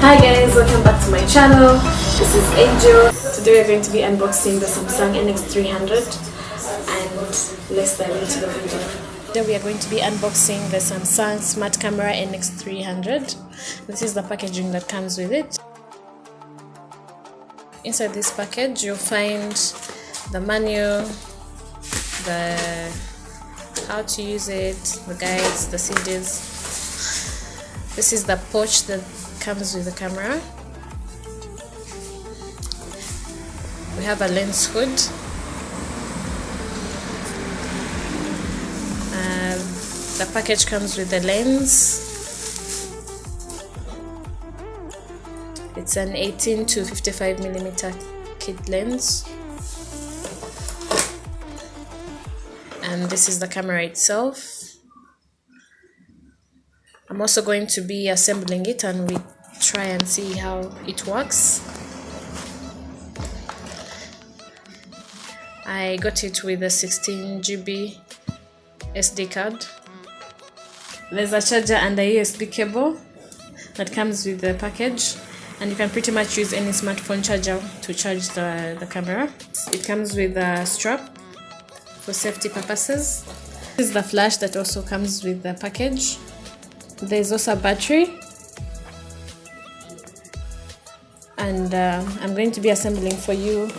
Hi guys, welcome back to my channel. This is Angel. Today we're going to be unboxing the Samsung NX300 and let's dive into the video. Today we are going to be unboxing the Samsung Smart Camera NX300. This is the packaging that comes with it. Inside this package you'll find the manual, the how to use it, the guides, the CDs. This is the pouch that comes with the camera. We have a lens hood. The package comes with the lens. It's an 18 to 55 millimeter kit lens. And this is the camera itself. I'm also going to be assembling it and we try and see how it works. I got it with a 16 GB SD card. There's a charger and a USB cable that comes with the package, and you can pretty much use any smartphone charger to charge the camera. It comes with a strap for safety purposes. This is the flash that also comes with the package. There's also a battery, and I'm going to be assembling for you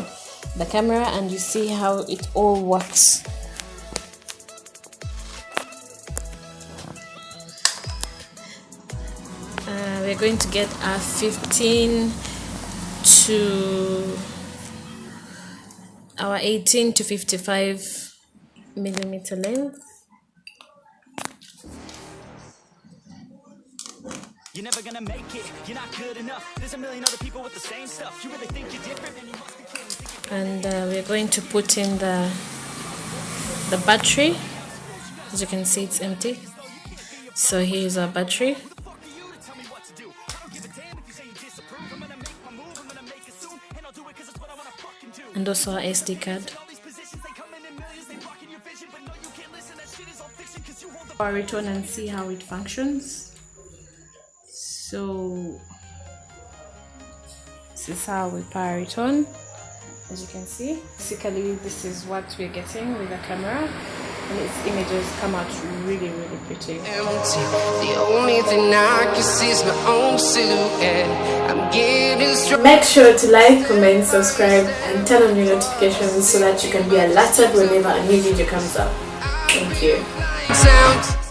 the camera and you see how it all works. We're going to get a 18 to 55 millimeter lens. You're never gonna make it, you're not good enough. There's a million other people with the same stuff. You really think you're different, and you must be kidding. And we're going to put in the battery. As you can see, it's empty. So here's our battery. And also our SD card. Power it on and see how it functions. So this is how we power it on. As you can see, basically this is what we're getting with the camera, and its images come out really pretty. Empty. The only thing I can see is my own silhouette. I'm getting strong. Make sure to like, comment, subscribe and turn on your notifications so that you can be alerted whenever a new video comes up. Thank you. Sound.